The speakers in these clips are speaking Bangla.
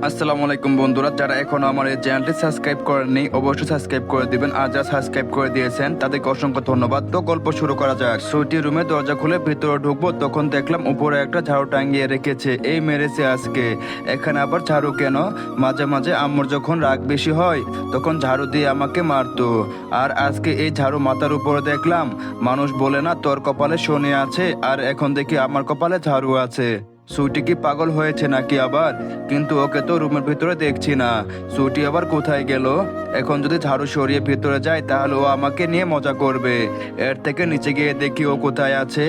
আসসালামু আলাইকুম বন্ধুরা, যারা এখনো আমার এই চ্যানেলটি সাবস্ক্রাইব করেননি অবশ্যই সাবস্ক্রাইব করে দিবেন। আর যারা সাবস্ক্রাইব করে দিয়েছেন তাদেরকে অসংখ্য ধন্যবাদ। তো গল্প শুরু করা যাক। সুইটি রুমে দরজা খুলে ভিতরে ঢুকবো, তখন দেখলাম উপরে একটা ঝাড়ু টাঙিয়ে রেখেছে। এই মেরেছে আজকে, এখানে আবার ঝাড়ু কেন? মাঝে মাঝে আম্মুর যখন রাগ বেশি হয় তখন ঝাড়ু দিয়ে আমাকে মারতো, আর আজকে এই ঝাড়ু মাথার উপরে দেখলাম। মানুষ বলে না তোর কপালে শনি আছে, আর এখন দেখি আমার কপালে ঝাড়ু আছে। সুইটি কি পাগল হয়েছে নাকি আবার? কিন্তু ওকে তো রুমের ভিতরে দেখছি না। সুইটি আবার কোথায় গেল? এখন যদি ঝাড়ু সরিয়ে ভিতরে যায় তাহলে ও আমাকে নিয়ে মজা করবে। এর থেকে নিচে গিয়ে দেখি ও কোথায় আছে।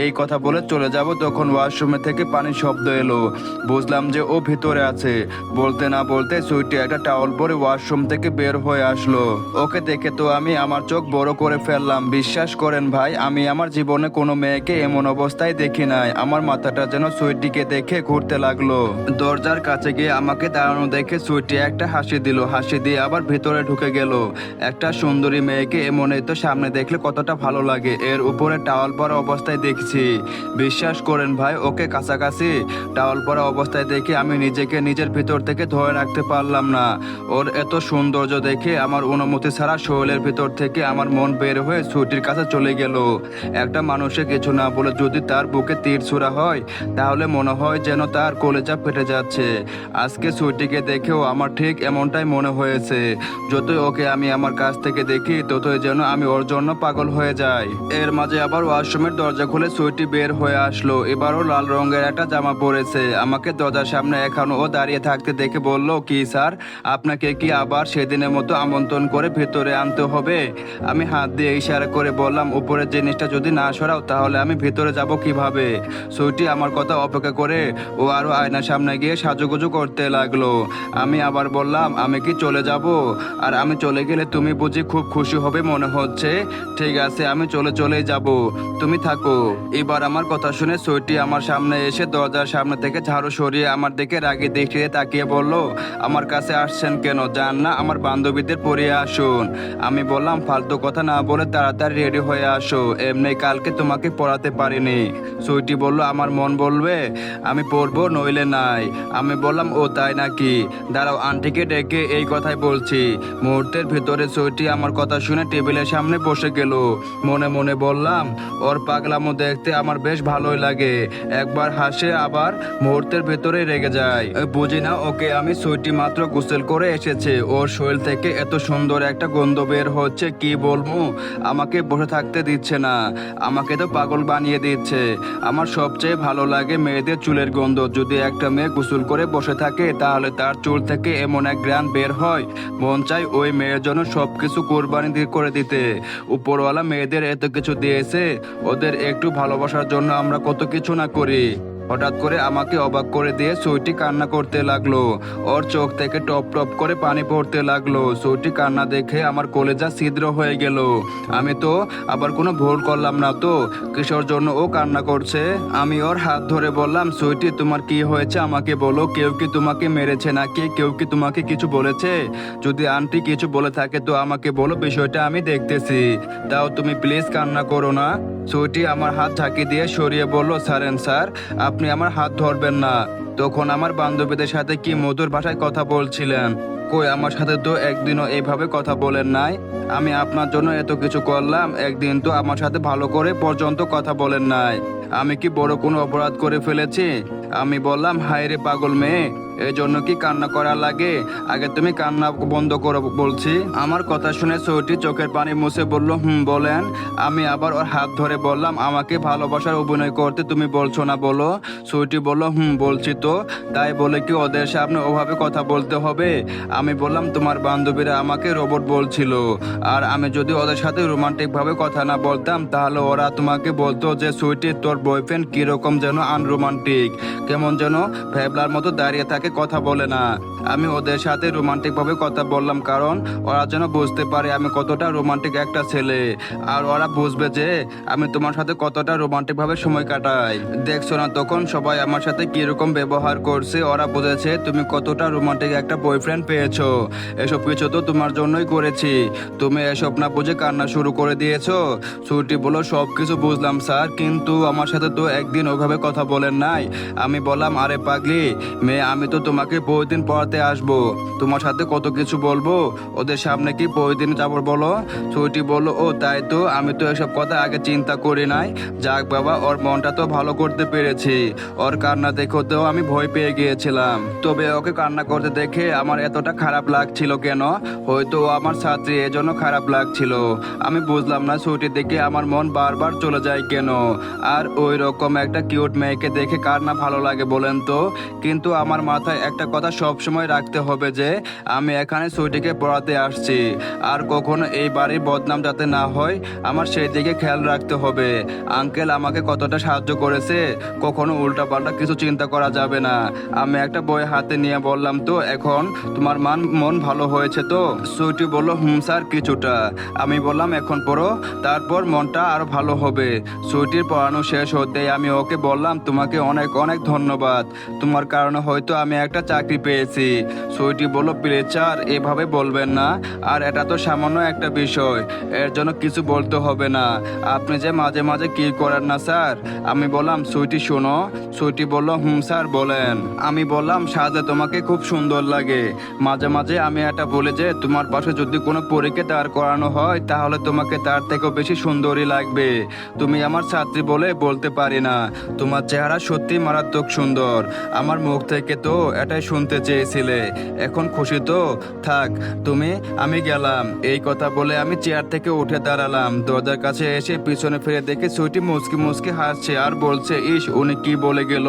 এই কথা বলে চলে যাব, তখন ওয়াশরুমে থেকে পানির শব্দ এলো। বুঝলাম যে ও ভিতরে আছে। বলতে না বলতে সুইটি একটা টাওয়াল পরে ওয়াশরুম থেকে বের হয়ে আসলো। ওকে দেখে তো আমি আমার চোখ বড় করে ফেললাম। বিশ্বাস করেন ভাই, আমি আমার জীবনে কোনো মেয়েকে এমন অবস্থায় দেখি নাই। আমার মাথাটা যেন সুইটিকে দেখে ঘুরতে লাগলো। দরজার কাছে গিয়ে আমাকে দাঁড়ানো দেখে সুইটি একটা হাসি দিল, হাসি দিয়ে আবার ভিতরে ঢুকে গেল। একটা সুন্দরী মেয়েকে এমনই তো সামনে দেখলে কতটা ভালো লাগে, এর উপরে টাওয়াল পরা অবস্থায় দেখছি। বিশ্বাস করেন ভাই, ওকে কাছাকাছি টাওয়াল পরা অবস্থায় দেখে আমি নিজেকে নিজের ভিতর থেকে ধরে রাখতে পারলাম না। ওর এত সৌন্দর্য দেখে আমার অনুমতি ছাড়া শরীরের ভিতর থেকে আমার মন বের হয়ে সুইটির কাছে চলে গেল। একটা মানুষে কিছু না বলে যদি তার বুকে তীর ছোড়া হয় তাহলে মনে হয় যেন তার কলেজা ফেটে যাচ্ছে। আজকে সুইটিকে দেখেও আমার ঠিক এমনটাই মনে হয়েছে। যতই ওকে আমি আমার কাছ থেকে দেখি ততই যেন আমি ওর জন্য পাগল হয়ে যাই। এর মাঝে আবার ওয়াশরুমের দরজা খুলে সুইটি বের হয়ে আসলো। এবারও লাল রঙের একটা জামা পরেছে। আমাকে দরজার সামনে এখনো ও দাঁড়িয়ে থাকতে দেখে বলল, কি স্যার, আপনাকে কি আবার সেদিনের মতো আমন্ত্রণ করে ভেতরে আনতে হবে? আমি হাত দিয়ে ইশারা করে বললাম, উপরের জিনিসটা যদি না সরাও তাহলে আমি ভেতরে যাব কিভাবে? সুইটি আমার কথা অপেক্ষা করে ও আরো আয়নার সামনে গিয়ে সাজুগুজু করতে লাগলো। আমি আবার বললাম, আমি কি চলে যাব? আর আমি চলে গেলে তুমি বুঝি খুব খুশি হবে মনে হচ্ছে। ঠিক আছে, আমি চলেই যাব, তুমি থাকো। এবার আমার কথা শুনে সুইটি আমার সামনে এসে দরজার সামনে থেকে ঝাড়ু সরিয়ে আমার দিকে রাগে দেখিয়ে তাকিয়ে বলল, আমার কাছে আসছেন কেন? যান না আমার বান্ধবীদের পরিয়ে আসুন। আমি বললাম, ফালতু কথা না বলে তাড়াতাড়ি রেডি হয়ে আসো, এমনি কালকে তোমাকে পড়াতে পারিনি। সুইটি বলল, আমার মন বলবে আমি পড়বো নইলে নাই। আমি বললাম, ও তাই নাকি? দাঁড়াও, আন্টিকে ডেকে এই কথাই বলছি। মুহূর্তের ভিতরে সুইটি আমার কথা শুনে টেবিলের সামনে বসে গেল। মনে মনে বললাম, ওর পাগলামো দেখতে আমার বেশ ভালোই লাগে। একবার হাসে আবার মুহূর্তের ভেতরে রেগে যায়। বুঝি না ওকে আমি সুইটি মাত্র গোসল করে এসেছে, ওর শরীর থেকে এত সুন্দর একটা গন্ধ বের হচ্ছে, কি বলবো। আমাকে বসে থাকতে দিচ্ছে না, আমাকে তো পাগল বানিয়ে দিচ্ছে। আমার সবচেয়ে ভালো লাগে মেয়েদের চুলের গন্ধ। যদি একটা মেয়ে গোসল করে বসে থাকে তাহলে তার চুল থেকে এমন এক ঘ্রাণ বের হয়, মন চায় ওই মেয়ের জন্য সবকিছু কোরবানি করে দিতে। উপরওয়ালা মেয়েদের এত কিছু দিয়েছে, ওদের একটু ভালোবাসার জন্য আমরা কত কিছু না করি। হঠাৎ করে আমাকে অবাক করে দিয়ে সুইটি কান্না করতে লাগলো। ওর চোখ থেকে টপ টপ করে পানি পড়তে লাগলো। সুইটি কান্না দেখে আমার কলেজা ছিদ্র হয়ে গেল। আমি তো আবার কোনো ভুল করলাম না তো? কিসের জন্য ও কান্না করছে? আমি ওর হাত ধরে বললাম, সুইটি তোমার কি হয়েছে আমাকে বলো। কেউ কি তোমাকে মেরেছে নাকি? কেউ কি তোমাকে কিছু বলেছে? যদি আন্টি কিছু বলে থাকে তো আমাকে বলো, বিষয়টা আমি দেখতেছি। তাও তুমি প্লিজ কান্না করো না। সুইটি আমার হাত ঝাঁকি দিয়ে সরিয়ে বলল, ছাড়েন স্যার, আপনি আমার হাত ধরবেন না। তখন আমার বান্ধবীদের সাথে কি মধুর ভাষায় কথা বলছিলেন। কই, আমার সাথে তো একদিনও এইভাবে কথা বলেন নাই। আমি আপনার জন্য এত কিছু করলাম, একদিন তো আমার সাথে ভালো করে পর্যন্ত কথা বলেন নাই। আমি কি বড় কোনো অপরাধ করে ফেলেছি? আমি বললাম, হায় রে পাগল মেয়ে, এই জন্য কি কান্না করা লাগে? আগে তুমি কান্না বন্ধ করো বলছি। আমার কথা শুনে সৌটি চোখের পানি মুছে বলল, বলেন। আমি আবার ওর হাত ধরে বললাম, আমাকে ভালোবাসার অভিনয় করতে তুমি বলছো না বলো। সৌটি বলল, বলছি তো। তাই বলে কি ওদের সামনে ওভাবে কথা বলতে হবে? আমি বললাম, তোমার বান্ধবীরা আমাকে রোবট বলছিল, আর আমি যদি ওদের সাথে রোমান্টিক ভাবে কথা না বলতাম তাহলে ওরা তোমাকে বলতো যে সুইটি তোর বয়ফ্রেন্ড কিরকম যেন আনরোমান্টিক, কেমন যেন ভ্যাবলার মতো দাঁড়িয়ে থাকে, কথা বলে না। আমি ওদের সাথে রোমান্টিক ভাবে কথা বললাম, কারণ ওরা যেন বুঝতে পারে আমি কতটা রোমান্টিক একটা ছেলে, আর ওরা বুঝবে যে আমি তোমার সাথে কতটা রোমান্টিক ভাবে সময় কাটাই। দেখছো না তখন সবাই আমার সাথে কিরকম ব্যবহার করছে, ওরা বুঝেছে তুমি কতটা রোমান্টিক একটা বয়ফ্রেন্ড পেয়েছো। এসব কিছু তো তোমার জন্যই করেছি, তুমি এসব না বুঝে কান্না শুরু করে দিয়েছো। ছুটি বলো সব কিছু বুঝলাম স্যার, কিন্তু আমার সাথে তো একদিন ওইভাবে কথা বলেন নাই। আমি বললাম আরে পাগলি মেয়ে, আমি তো তোমাকে প্রতিদিন পড়াতে আসবো, তোমার সাথে কত কিছু বলবো, ওদের সামনে কি প্রতিদিন যাবো বলো? ছুটি বললো ও তাই তো, আমি তো এসব কথা আগে চিন্তা করি নাই। যাক বাবা, ওর মনটা তো ভালো করতে পেরেছি। ওর কান্না দেখতেও আমি ভয় পেয়ে গিয়েছিলাম, তবে ওকে কান্না করতে দেখে আমার এতটা খারাপ লাগছিল কেন? হয়তো ও আমার ছাত্রী, এজন্য খারাপ লাগছিল। আমি বুঝলাম না ছুটি দেখে আমার মন বারবার চলে যায় কেন। আর ওই রকম একটা কিউট মেয়েকে দেখে কার না ভালো লাগে বলেন তো? কিন্তু আমার মাথায় একটা কথা সব সময় রাখতে হবে যে আমি এখানে ছুটিকে পড়াতে আসছি, আর কখনো এই বাড়ির বদনাম যাতে না হয় আমার সেই দিকে খেয়াল রাখতে হবে। আঙ্কেল আমাকে কতটা সাহায্য করেছে, কখনো উল্টাপাল্টা কিছু চিন্তা করা যাবে না। আমি একটা বই হাতে নিয়ে বললাম তো এখন তোমার মন ভালো হয়েছে তো? সুইটি বলল হুম স্যার কিছুটা। আমি বললাম এখন পড়ো, তারপর মনটা আরো ভালো হবে। সুইটির পড়ানো শেষ হতেই আমি ওকে বললাম তোমাকে অনেক অনেক ধন্যবাদ, তোমার কারণে হয়তো আমি একটা চাকরি পেয়েছি। সুইটি বলল প্লিজ স্যার এভাবে বলবেন না, আর এটা তো সামান্য একটা বিষয়, এর জন্য কিছু বলতে হবে না। আপনি যে মাঝে মাঝে কি করেন না স্যার? আমি বললাম সুইটি শোনো। সুইটি বলল হুম স্যার বলেন। আমি বললাম সাজে তোমাকে খুব সুন্দর লাগে, মাঝে মাঝে আমি এটা বলি যে তোমার পাশে যদি কোনো পরীকে দাঁড় করানো হয় তাহলে তোমাকে তার থেকেও বেশি সুন্দরী লাগবে। তুমি আমার ছাত্রী বলে বলতে পারি না, তোমার চেহারা সত্যি মারাত্মক সুন্দর। আমার মুখ থেকে তো এটাই শুনতে চেয়েছিলে, এখন খুশি তো? থাক তুমি, আমি গেলাম। এই কথা বলে আমি চেয়ার থেকে উঠে দাঁড়ালাম, দরজার কাছে এসে পিছনে ফিরে দেখে সুইটি মুচকি মুচকি হাসছে আর বলছে ইস উনি কি বলে গেল,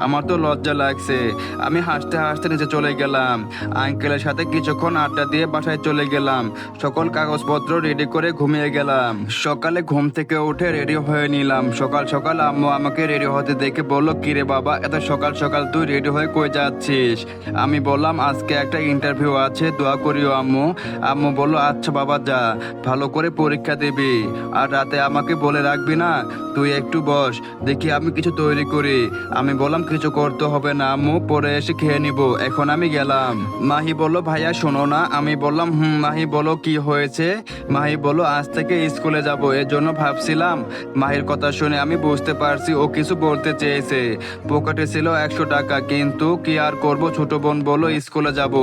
আমার তো লজ্জা লাগছে। আমি হাসতে হাসতে নিচে চলে গেলাম, আঙ্কেলের সাথে কিছুক্ষণ আড্ডা দিয়ে বাসায় চলে গেলাম। সকল কাগজপত্র রেডি করে ঘুমিয়ে গেলাম। সকালে ঘুম থেকে উঠে রেডি হয়ে নিলাম। সকাল সকাল আম্মু আমাকে রেডি হতে দেখে বললো কিরে বাবা এত সকাল সকাল তুই রেডি হয়ে কই যাচ্ছিস? আমি বললাম আজকে একটা ইন্টারভিউ আছে, দোয়া করিও আম্মু। আম্মু বললো আচ্ছা বাবা যা, ভালো করে পরীক্ষা দিবি, আর রাতে আমাকে বলে রাখবি না। তুই একটু বস, দেখি আমি কিছু তৈরি করি। আমি বললাম কিছু করতে হবে না আম্মু, পরে এসে খেয়ে নিব, এখন আমি গেলাম। মাহি বলল ভাইয়া শোনো না। আমি বললাম হুম মাহি বলো কি হয়েছে? মাহি বলল আজ থেকে স্কুলে যাব, এর জন্য ভাবছিলাম। মাহির কথা শুনে আমি বুঝতে পারছি ও কিছু বলতে চেয়েছে। পকেটে ছিল 100 টাকা, কিন্তু কি আর করব, ছোট বোন বলল স্কুলে যাব,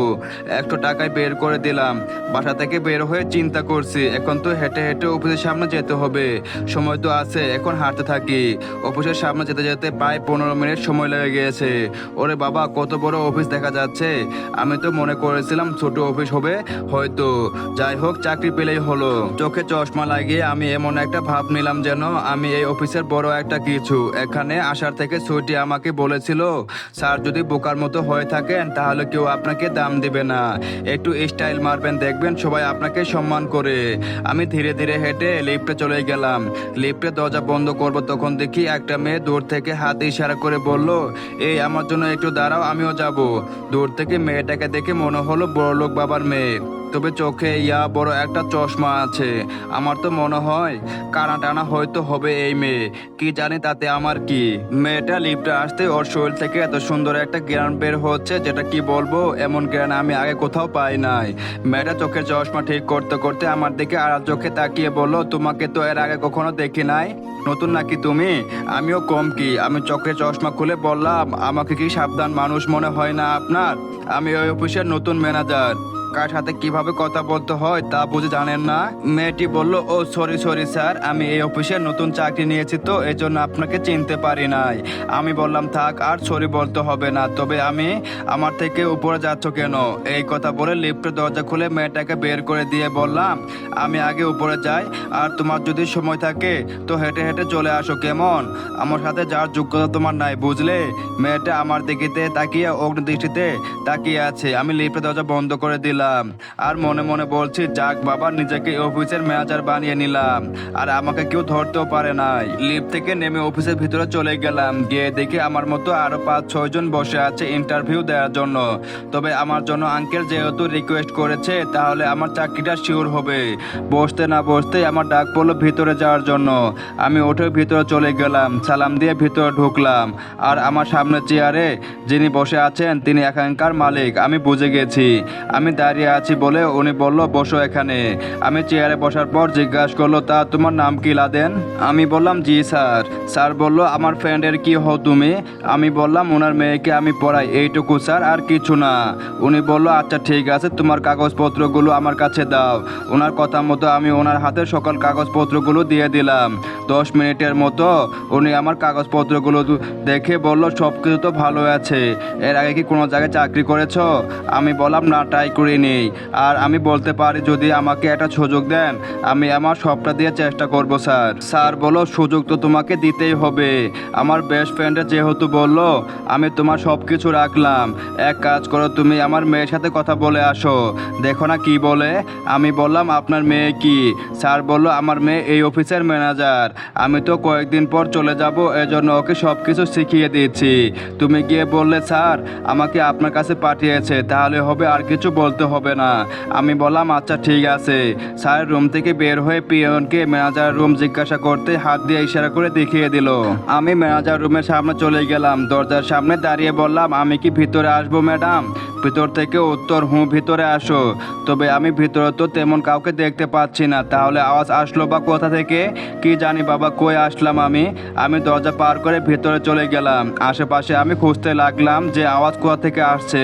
100 টাকায় বের করে দিলাম। বাসা থেকে বের হয়ে চিন্তা করছি এখন তো হেঁটে হেঁটে অফিসের সামনে যেতে হবে, সময় তো আছে, এখন হাঁটতে থাকি। অফিসের সামনে যেতে যেতে প্রায় 15 মিনিট সময় লেগে গিয়েছে। ওরে বাবা কত বড় অফিস দেখা যাচ্ছে, আমি তো মনে করেছিলাম ছোট অফিস হবে হয়তো। যাই হোক চাকরি পেলেই হলো। চোখে চশমা লাগিয়ে আমি এমন একটা ভাব নিলাম যেন আমি এই অফিসের বড় একটা কিছু। এখানে আসার থেকে ছুটি আমাকে বলেছিল স্যার যদি বোকার মতো হয়ে থাকেন তাহলে কেউ আপনাকে দাম দিবে না, একটু স্টাইল মারবেন দেখবেন সবাই আপনাকে সম্মান করে। আমি ধীরে ধীরে হেঁটে লিফটে চলে গেলাম। লিফটে দরজা বন্ধ করব তখন দেখি একটা মেয়ে দূর থেকে হাতে ইশারা করে বলল এই আমার জন্য একটু দাঁড়াও আমিও যাব। দূর থেকে মেয়েটাকে দেখে মনে হলো বড়লোক বাবার মেয়ে, তবে চোখে ইয়া বড় একটা চশমা আছে। আমার তো মনে হয় কানা টানা হয়তো হবে এই মেয়ে, কি জানি তাতে আমার কি। মেয়েটা লিফটে আসতে ওর শরীর থেকে এত সুন্দর একটা জ্ঞান বের হচ্ছে যেটা কি বলবো, এমন জ্ঞান আমি আগে কোথাও পাই নাই। মেয়েটা চোখের চশমা ঠিক করতে করতে আমার দিকে আড়াল চোখে তাকিয়ে বললো তোমাকে তো এর আগে কখনো দেখি নাই, নতুন নাকি তুমি? আমিও কম কি, আমি চোখের চশমা খুলে বললাম আমাকে কি সাবধান মানুষ মনে হয় না আপনার? আমি ওই অফিসের নতুন ম্যানেজার, কার সাথে কিভাবে কথা বলতে হয় তা বুঝে জানেন না? মেয়েটি বলল ও সরি সরি স্যার, আমি এই অফিসে নতুন চাকরি নিয়েছি তো এই জন্য আপনাকে চিনতে পারি নাই। আমি বললাম থাক আর সরি বলতে হবে না, তবে আমি আমার থেকে উপরে যাচ্ছ কেন? এই কথা বলে লিফটের দরজা খুলে মেয়েটাকে বের করে দিয়ে বললাম আমি আগে উপরে যাই, আর তোমার যদি সময় থাকে তো হেঁটে হেঁটে চলে আসো কেমন? আমার সাথে যাওয়ার যোগ্যতা তোমার নাই বুঝলে? মেয়েটা আমার দিকে তাকিয়ে অগ্নি দৃষ্টিতে তাকিয়ে আছে। আমি লিফটের দরজা বন্ধ করে দিলাম। গেলাম আর মনে মনে বলছি, যাক বাবা, নিজেকে অফিসের ম্যানেজার বানিয়ে নিলাম আর আমাকে কেউ ধরতেও পারে নাই। লিফট থেকে নেমে অফিসের ভিতরে চলে গেলাম। গিয়ে দেখি আমার মতো আরো 5-6 জন বসে আছে ইন্টারভিউ দেওয়ার জন্য। তবে আমার জন্য আঙ্কেল যেহেতু রিকোয়েস্ট করেছে, তাহলে আমার চাকরিটা শিওর হবে। বসতে না বসতেই আমার ডাক পড়লো ভিতরে যাওয়ার জন্য। আমি উঠে ভিতরে চলে গেলাম, সালাম দিয়ে ভিতরে ঢুকলাম। আর আমার সামনে চেয়ারে যিনি বসে আছেন তিনি এখানকার মালিক। আমি বুঝে গেছি। আমি দাঁড়িয়ে আছি বলে উনি বলল, বসো এখানে। আমি চেয়ারে বসার পর জিজ্ঞাসা করলো, তা তোমার নাম কি লাদেন? আমি বললাম, জি স্যার। স্যার বলল, আমার ফ্রেন্ডের কি হও তুমি? আমি বললাম, ওনার মেয়েকে আমি পড়াই, এইটুকু স্যার, আর কিছু না। উনি বলল, আচ্ছা ঠিক আছে, তোমার কাগজপত্রগুলো আমার কাছে দাও। ওনার কথা মতো আমি ওনার হাতে সকল কাগজপত্রগুলো দিয়ে দিলাম। 10 মিনিটের মতো উনি আমার কাগজপত্রগুলো দেখে বলল, সব কিছু তো ভালো আছে। এর আগে কি কোনো জায়গায় চাকরি করেছো? আমি বললাম, না, ট্রাই করিনি। আর আমি বলতে পারি, যদি আমাকে একটা সুযোগ দেন, আমি আমার সবটা দিয়ে চেষ্টা করব স্যার। স্যার বলল, সুযোগ তো তোমাকে দিতেই হবে। আমার বেস্ট ফ্রেন্ডে যেহেতু বলল, আমি তোমার সব কিছু রাখলাম। এক কাজ করো, তুমি আমার মেয়ের সাথে কথা বলে আসো, দেখো না কি বলে। আমি বললাম, আপনার মেয়ে কি? স্যার বলল, আমার মেয়ে এই অফিসের ম্যানেজার। আমি তো কয়েকদিন পর চলে যাব, এজন্য ওকে সব কিছু শিখিয়ে দিচ্ছি। তুমি গিয়ে বললে স্যার আমাকে আপনার কাছে পাঠিয়েছে, তাহলে হবে, আর কিছু বলতে হবে না। আমি বললাম, আচ্ছা ঠিক আছে। স্যার রুম থেকে বের হয়ে পিয়নকে ম্যানেজার রুম জিজ্ঞাসা করতে হাত দিয়ে ইশারা করে দেখিয়ে দিল। আমি ম্যানেজার রুমের সামনে চলে গেলাম। দরজার সামনে দাঁড়িয়ে বললাম, আমি কি ভিতরে আসবো ম্যাডাম? ভিতর থেকে উত্তর, হুঁ ভিতরে আসো। তবে আমি ভিতরে তো তেমন কাউকে দেখতে পাচ্ছি না, তাহলে আওয়াজ আসলো বা কোথা থেকে? কি জানি বাবা, কই আসলাম আমি? আমি দরজা পার করে ভিতরে চলে গেলাম। আশেপাশে আমি খুঁজতে লাগলাম যে আওয়াজ কোথা থেকে আসছে,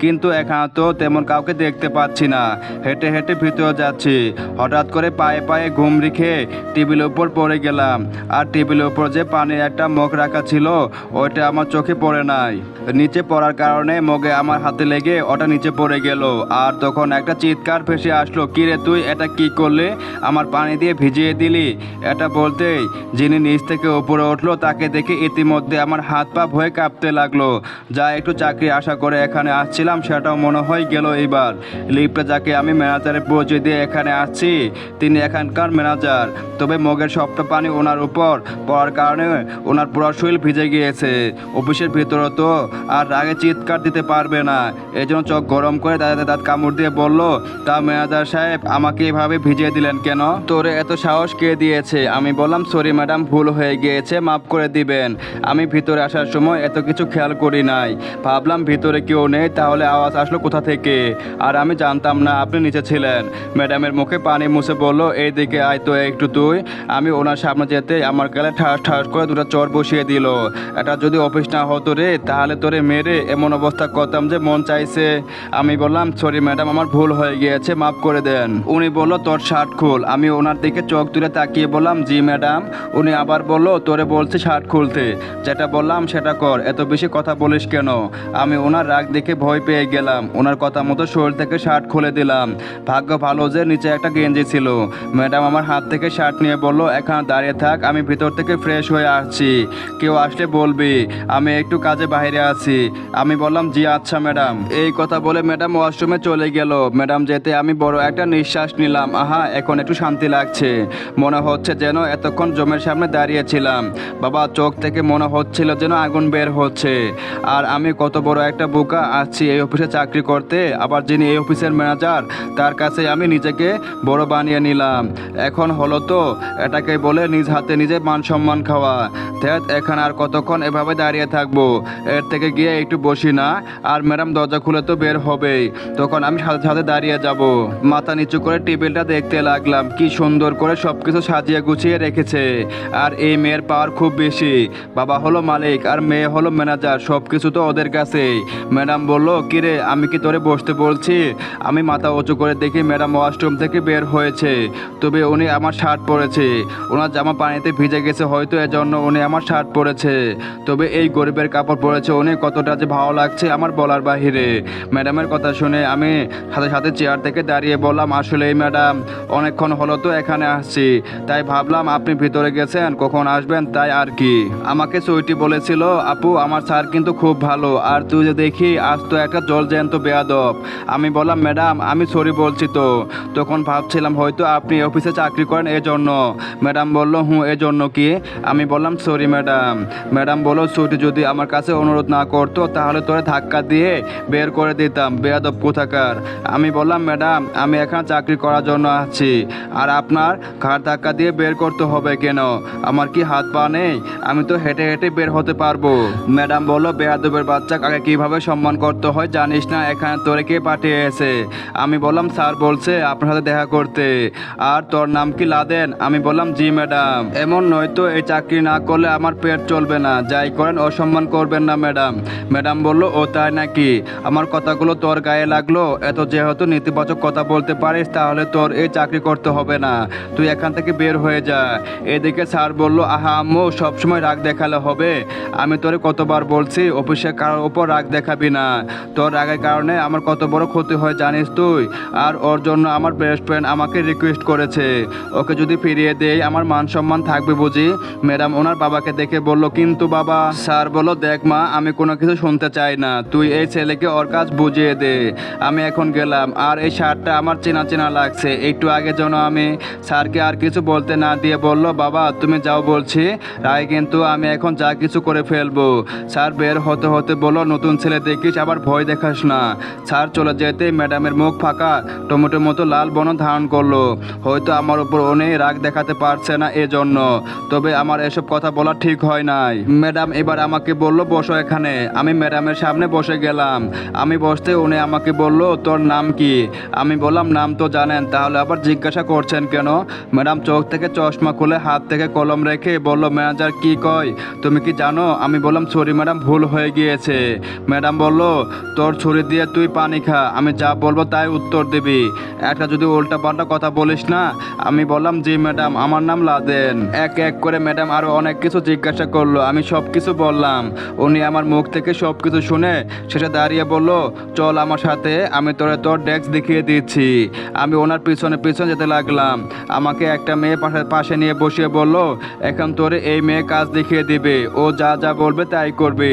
কিন্তু এখানে তো তেমন কাউকে দেখতে পাচ্ছি না। হেঁটে হেঁটে ভিতরে যাচ্ছি, হঠাৎ করে পায়ে পায়ে ঘুম রেখে টেবিলের উপর পড়ে গেলাম। আর টেবিলের উপর যে পানির একটা মগ রাখা ছিল, ওইটা আমার চোখে পড়ে নাই। নিচে পড়ার কারণে মগে আমার হাতে লেগে ওটা নিচে পড়ে গেল। আর তখন একটা চিৎকার ভেসে আসলো, কিরে তুই এটা কি করলে? আমার পানি দিয়ে ভিজিয়ে দিলি? এটা বলতেই যিনি নিচ থেকে উপরে উঠলো, তাকে দেখে ইতিমধ্যে আমার হাত পা ভয়ে কাঁপতে লাগলো। যা একটু চাকরি আশা করে এখানে আসছিলাম, সেটাও মনে হয় গেল এইবার। লিফটে যাকে আমি ম্যানেজারের পরিচয় দিয়ে এখানে আসছি, তিনি এখানকার ম্যানেজার। তবে মগের সবটা পানি ওনার উপর পড়ার কারণে ওনার পুরো শরীর ভিজে গিয়েছে। অফিসের ভিতরে তো আর রাগে চিৎকার দিতে পারবে না, এই জন্য চোখ গরম করে দাঁত কামড় দিয়ে বলল, তা ম্যানেজার সাহেব আমাকে এভাবে ভিজিয়ে দিলেন কেন? তোরে এত সাহস কে দিয়েছে? আমি বললাম, সরি ম্যাডাম, ভুল হয়ে গিয়েছে, মাফ করে দিবেন। আমি ভিতরে আসার সময় এত কিছু খেয়াল করি নাই, ভাবলাম ভিতরে কেউ নেই, তাহলে আওয়াজ আসলো কোথা থেকে? আর আমি জানতাম না আপনি নিচে ছিলেন। ম্যাডামের মুখে পানি মুছে বলল, এই দিকে আয় তো একটু তুই। আমি ওনার সামনে যেতে আমার গালে ঠাস ঠাস করে দুটো চড় বসিয়ে দিল। এটা যদি অফিস না হতো রে, তাহলে তোরে মেরে এমন অবস্থা করতাম যে মন চাইছে। আমি বললাম, সরি ম্যাডাম, আমার ভুল হয়ে গিয়েছে, মাফ করে দেন। উনি বলল, তোর শার্ট খুল। আমি ওনার দিকে চোখ তুলে তাকিয়ে বললাম, জি ম্যাডাম। উনি আবার বলল, তোরে বলছে শার্ট খুলতে, যেটা বললাম সেটা কর, এত বেশি কথা বলিস কেন? আমি ওনার রাগ দেখে ভয় পেয়ে গেলাম। ওনার কথা মতো শরীর থেকে শার্ট খুলে দিলাম। ভাগ্য ভালো যে নিচে একটা গেঞ্জি ছিল। ম্যাডাম আমার হাত থেকে শার্ট নিয়ে বলল, এখানে দাঁড়িয়ে থাক, আমি ভিতর থেকে ফ্রেশ হয়ে আসছি, কেউ আসলে বলবি আমি একটু কাজে বাইরে আছি। আমি বললাম, জি আচ্ছা ম্যাডাম। এই কথা বলে ম্যাডাম ওয়াশরুমে চলে গেল। ম্যাডাম যেতে আমি বড় একটা নিঃশ্বাস নিলাম। আহা, এখন একটু শান্তি লাগছে। মনে হচ্ছে যেন এতক্ষণ জমের সামনে দাঁড়িয়েছিলাম। বাবা, চোখ থেকে মনে হচ্ছিল যেন আগুন বের হচ্ছে। আর আমি কত বড় একটা বোকা, আসছি এই অফিসে চাকরি করতে, আবার যিনি এই অফিসের ম্যানেজার তার কাছে আমি নিজেকে বড় বানিয়ে নিলাম। এখন হলো তো এটাকে বলে নিজ হাতে নিজে মান সম্মান খাওয়া। ধ্যাত, এখানে আর কতক্ষণ এভাবে দাঁড়িয়ে থাকবো? এর থেকে গিয়ে একটু বসি না? আর ম্যাডাম দরজা খুলে তো বের হবেই, তখন আমি সাথে সাথে দাঁড়িয়ে যাব। মাথা নিচু করে টেবিলটা দেখতে লাগলাম, কি সুন্দর করে সব কিছু সাজিয়ে গুছিয়ে রেখেছে। আর এই মেয়ের পাওয়ার খুব বেশি। বাবা হলো মালিক আর মেয়ে হলো ম্যানেজার, সব কিছু তো ওদের কাছেই। ম্যাডাম বলল, কিরে আমি কি তোরে বসতে বলছি? আমি মাথা উঁচু করে দেখি ম্যাডাম ওয়াশরুম থেকে বের হয়েছে। তবে উনি আমার শার্ট পরেছে। ওনার জামা পানিতে ভিজে গেছে, হয়তো এজন্য উনি আমার শার্ট পরেছে। তবে এই গরিবের কাপড় পরেছে উনি, কতটা যে ভালো লাগছে আমার বলার বাহিরে। ম্যাডামের কথা শুনে আমি সাথে সাথে চেয়ার থেকে দাঁড়িয়ে বললাম, আসলেই ম্যাডাম, অনেকক্ষণ হলো তো এখানে আসছি, তাই ভাবলাম আপনি ভিতরে গেছেন, কখন আসবেন তাই আর কি। আমাকে সুইটি বলেছিল, আপু আমার স্যার কিন্তু খুব ভালো, আর তুই যে দেখি আজ তো একটা জলজ্যান্ত বেয়াদব। আমি বললাম ম্যাডাম আমি সরি বলছি তো, তখন ভাবছিলাম হয়তো আপনি অফিসে চাকরি করেন এজন্য। ম্যাডাম বলল এজন্য কি? আমি বললাম সরি ম্যাডাম। ম্যাডাম বলল ছুটি যদি আমার কাছে অনুরোধ না করতো তাহলে তোরে ধাক্কা দিয়ে বের করে দিতাম, বেয়াদব কোথাকার। আমি বললাম ম্যাডাম আমি এখানে চাকরি করার জন্য আছি, আর আপনার ঘাড় ধাক্কা দিয়ে বের করতে হবে কেন? আমার কি হাত পা নেই? আমি তো হেঁটে হেঁটে বের হতে পারবো। ম্যাডাম বলল বেয়াদবের বাচ্চা কাকে কিভাবে সম্মান করতে হয় জানিস না? এখানে তোরে কে পাঠিয়েছে? আমি বললাম স্যার বলছে আপনার সাথে দেখা করতে। আর তোর নাম কি লাদেন? আমি বললাম জি ম্যাডাম। এমন নয়তো এই চাকরি না করলে আমার পেট চলবে না, যাই করেন অসম্মান করবেন না ম্যাডাম। ম্যাডাম বলল ও তাই নাকি? আমার কথাগুলো তোর গায়ে লাগলো? এত যেহেতু নেতিবাচক কথা বলতে পারিস তাহলে তোর এই চাকরি করতে হবে না, তুই এখান থেকে বের হয়ে যা। এদিকে স্যার বলল আহা আম্মু সবসময় রাগ দেখালে হবে? আমি তোরে কতবার বলছি অফিসে কারোর ওপর রাগ দেখাবি না, তোর রাগের কারণে আমার কত বড় ক্ষতি হয় জানিস তুই? আর ওর জন্য আমার বেস্ট ফ্রেন্ড আমাকে রিকোয়েস্ট করেছে, ওকে যদি ফিরিয়ে দেই আমার মান সম্মান থাকবে বুঝি? ম্যাডাম ওনার বাবাকে দেখে বলল কিন্তু বাবা। স্যার বলল দেখ মা আমি কোনো কিছু শুনতে চাই না, তুই এই ছেলেকে ওর কাজ বুঝিয়ে দে। আমি এখন গেলাম। আর এই শার্টটা আমার চেনা চেনা লাগছে, একটু আগে যেন আমি স্যারকে আর কিছু বলতে না দিয়ে বলল বাবা তুমি যাও বলছি, রায় কিন্তু আমি এখন যা কিছু করে ফেলবো। স্যার বের হতে হতে বলল নতুন ছেলে দেখিস আবার ভয় দেখাস না। স্যার চলে যেতে ম্যাডামের মুখ ফাঁকা টমেটোর মতো লাল বর্ণ ধারণ করলো। হয়তো আমার উপর অনেক রাগ দেখাতে পারছে না এজন্য, তবে আমার এসব কথা বলা ঠিক হয় নাই। ম্যাডাম এবার আমাকে বলল বসো এখানে। আমি ম্যাডামের সামনে বসে গেলাম। আমি বসতে উনি আমাকে বলল তোর নাম কি? আমি বললাম নাম তো জানেন, তাহলে আবার জিজ্ঞাসা করছেন কেন? ম্যাডাম চোখ থেকে চশমা খুলে হাত থেকে কলম রেখে বলল ম্যানেজার কি কয় তুমি কি জানো? আমি বললাম সরি ম্যাডাম ভুল হয়ে গিয়েছে। ম্যাডাম বলল তোর ছুরি দিয়ে তুই পানি খা, আমি যা বলবো তাই উত্তর দিবি, একটা যদি উল্টা পাল্টা কথা বলিস না। আমি বললাম জি ম্যাডাম আমার নাম লাদেন। এক এক করে ম্যাডাম আরো অনেক কিছু জিজ্ঞাসা করলো, আমি সব কিছু বললাম। উনি আমার মুখ থেকে সব কিছু শুনে শেষে দাঁড়িয়ে বলল চল আমার সাথে, আমি তোরে তোর ডেস্ক দেখিয়ে দিচ্ছি। আমি ওনার পিছনে পিছনে যেতে লাগলাম। আমাকে একটা মেয়ে পাশে নিয়ে বসিয়ে বলল এখন তোরে এই মেয়ে কাজ দেখিয়ে দিবে, ও যা যা বলবে তাই করবে,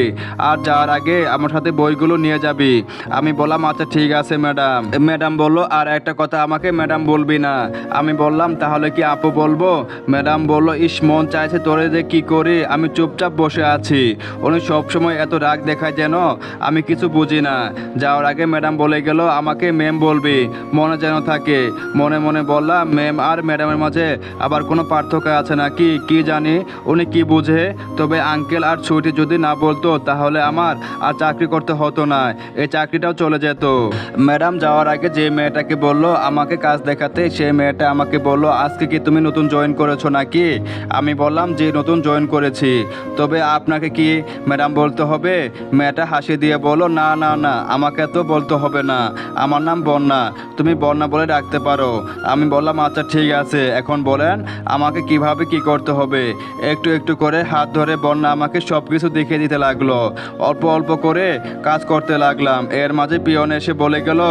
আর যাওয়ার আগে আমার সাথে বইগুলো নিয়ে যাবি। আমি বললাম আচ্ছা ঠিক আছে ম্যাডাম। ম্যাডাম বলল আর একটা কথা আমাকে ম্যাডাম বলবি না। আমি বললাম তাহলে কি আপু বলবো? ম্যাডাম বলল ইস মন চাইছে তোরে যে কি করি, আমি চুপচাপ বসে আছি। উনি সবসময় এত রাগ দেখায় যেন আমি কিছু বুঝি না। যাওয়ার আগে ম্যাডাম বলে গেল আমাকে ম্যাম বলবি, মনে যেন থাকে। মনে মনে বললাম ম্যাম আর ম্যাডামের মাঝে আবার কোনো পার্থক্য আছে নাকি কি জানি, উনি কি বুঝে। তবে আঙ্কেল আর ছুটি যদি না বলতো তাহলে আমার আর চাকরি করতে হতো না, এই চাকরিটাও চলে যেত। ম্যাডাম যাওয়ার আগে যে মেয়েটাকে বলল আমাকে কাজ দেখাতে, সেই মেয়েটা আমাকে বলল আজকে কি তুমি নতুন জয়েন করেছো নাকি? আমি বললাম যে নতুন জয়েন করেছি। তবে আপনাকে কি ম্যাডাম বলতে হবে? মেয়েটা হাসি দিয়ে বলল না না না আমাকে তো বলতে হবে না, আমার নাম বন্যা, তুমি বন্যা বলে ডাকতে পারো। আমি বললাম আচ্ছা ঠিক আছে, এখন বলেন আমাকে কিভাবে কি করতে হবে। একটু একটু করে হাত ধরে বন্যা আমাকে সব কিছু দেখিয়ে দিতে লাগলো। অল্প অল্প করে কাজ করতে লাগলাম। এর মাঝে পিয়ন এসে বলে গেল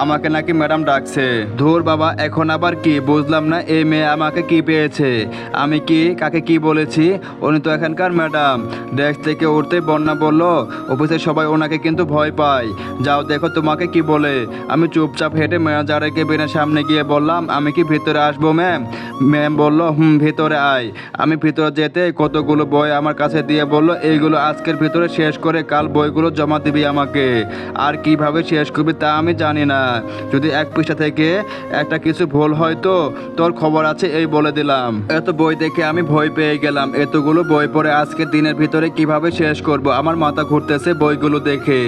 আমাকে নাকি ম্যাডাম ডাকছে। ধুর বাবা এখন আবার কি বুঝলাম না, এই মেয়ে আমাকে কি পেয়েছে? আমি কি কাকে কি বলেছি? উনি তো এখানকার ম্যাডাম। ডেস্ক থেকে উঠতেই বন্যা বলল অফিসের সবাই ওনাকে কিন্তু ভয় পায়, যাও দেখো তোমাকে কি বলে। আমি চুপচাপ হেঁটে ম্যানেজারের কেবিনের সামনে গিয়ে বললাম আমি কি ভিতরে আসবো ম্যাম? ম্যাম বলল ভিতরে আয়। আমি ভিতরে যেতে কতগুলো বই আমার কাছে দিয়ে বলল এইগুলো আজকের ভিতরে শেষ করে কাল বইগুলো জমা দিবি আমাকে। আর কিভাবে শেষ করবি তা আমি জানি না, যদি এক পৃষ্ঠা থেকে একটা কিছু ভুল হয় তো তোর খবর আছে এই বলে দিলাম। এত বই দেখে আমি ভয় পেয়ে গেলাম, এতগুলো বই পড়ে আজকে দিনের ভিতরে কিভাবে শেষ করব আমার মাথা ঘুরতেছে বইগুলো দেখে।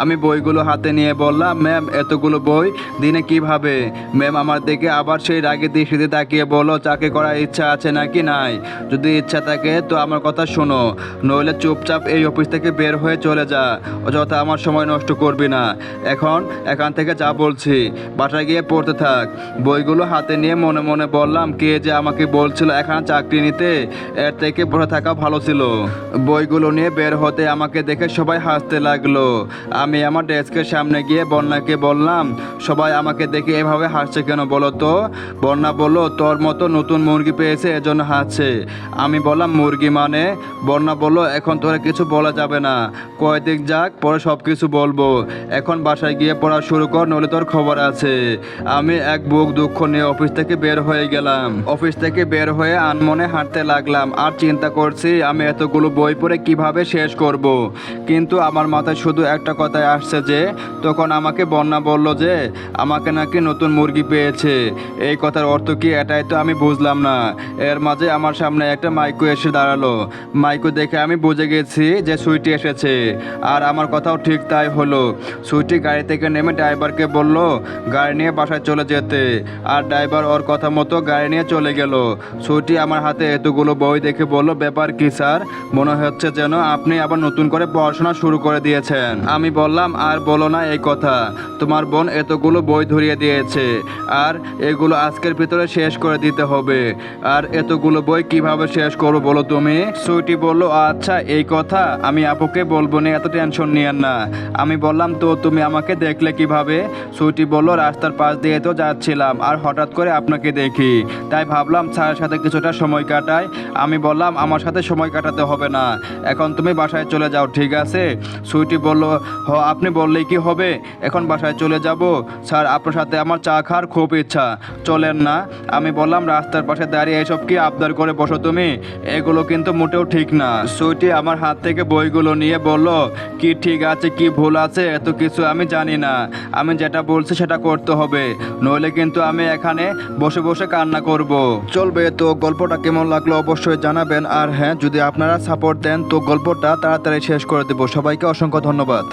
আমি বইগুলো হাতে নিয়ে বললাম ম্যাম এতগুলো বই দিনে কিভাবে? ম্যাম আমার দিকে আবার সেই রাগে দৃষ্টিতে তাকিয়ে বলল চাকরি করার ইচ্ছা আছে নাকি নাই? যদি ইচ্ছা থাকে তো আমার কথা শোনো, নইলে চুপচাপ এই অফিস থেকে বের হয়ে চলে যা, অযথা আমার সময় নষ্ট করবি না। এখান থেকে যা বলছি, বাসায় গিয়ে পড়তে থাক। বইগুলো হাতে নিয়ে মনে মনে বললাম কে যে আমাকে বলছিল এখানে চাকরি নিতে, এর থেকে বসে থাকা ভালো ছিল। বইগুলো নিয়ে বের হতে আমাকে দেখে সবাই হাসতে লাগলো। আমি আমার ডেস্কের সামনে গিয়ে বন্যাকে বললাম সবাই আমাকে দেখে এভাবে হাসছে কেন বলো তো? বন্যা বলল তোর মতো নতুন মুরগি পেয়েছে এজন্য হাসছে। আমি বললাম মুরগি মানে? বন্যা বলল এখন তোরা কিছু বলা যাবে না, কয়দিন যাক পরে সব কিছু বলবো, এখন বাসায় গিয়ে পড়া পড়া শুরু কর, নইলে তোর খবর আছে। আমি এক বুক দুঃখ নিয়ে অফিস থেকে বের হয়ে গেলাম। অফিস থেকে বের হয়ে আনমনে হাঁটতে লাগলাম আর চিন্তা করছি আমি এতগুলো বই পড়ে কিভাবে শেষ করব। কিন্তু আমার মাথায় শুধু একটা কথাই আসছে যে তখন আমাকে বন্যা বলল যে আমাকে নাকি নতুন মুরগি পেয়েছে। এই কথার অর্থ কি এটাই তো আমি বুঝলাম না। এর মাঝে আমার সামনে একটা মাইকো এসে দাঁড়ালো। মাইকো দেখে আমি বুঝে গেছি যে সুইটি এসেছে। আর আমার কথাও ঠিক তাই হলো। সুইটি গাড়ি থেকে নেমে ড্রাইভারকে বলল গাড়ি নিয়ে বাসায় চলে যেতে। আর ড্রাইভার ওর কথা মতো গাড়ি নিয়ে চলে গেল। সুইটি আমার হাতে এতগুলো বই দেখে বলল, ব্যাপার কি স্যার? মনে হচ্ছে যেন আপনি আবার নতুন করে পড়াশোনা শুরু করে দিয়েছেন। আমি বললাম, আর বলো না এই কথা। তোমার বোন এতগুলো বই ধরিয়ে দিয়েছে আর এগুলো আজকের ভিতরে শেষ করে দিতে হবে। আর এতগুলো বই কিভাবে শেষ করবো বলো তুমি? সুইটি বলল, আচ্ছা এই কথা, আমি আপুকে বলবো না, এত টেনশন নিয়েন না। আমি বললাম, তো তুমি আমাকে দেখলে কিভাবে? সুইটি বলল, রাস্তার পাশ দিয়ে তো যাচ্ছিলাম আর হঠাৎ করে আপনাকে দেখি, তাই ভাবলাম স্যারের সাথে কিছুটা সময় কাটাই। আমি বললাম, আমার সাথে সময় কাটাতে হবে না, এখন তুমি বাসায় চলে যাও, ঠিক আছে? সুইটি বলল, আপনি বললেই কি হবে, এখন বাসায় চলে যাব? স্যার আপনার সাথে আমার চা খাওয়ার খুব ইচ্ছা, চলেন না? আমি বললাম, রাস্তার পাশে দাঁড়িয়ে এসব কি আবদার করে বসো তুমি? এগুলো কিন্তু মোটেও ঠিক না। সুইটি আমার হাত থেকে বইগুলো নিয়ে বলল, কি ঠিক আছে কি ভুল আছে এত কিছু আমি জানি না, আমি যেটা বলছি সেটা করতে হবে, নইলে কিন্তু আমি এখানে বসে বসে কান্না করব। চলবে তো? গল্পটা কেমন লাগলো অবশ্যই জানাবেন। আর হ্যাঁ, যদি আপনারা সাপোর্ট দেন তো গল্পটা তাড়াতাড়ি শেষ করে দেবো। সবাইকে অসংখ্য ধন্যবাদ।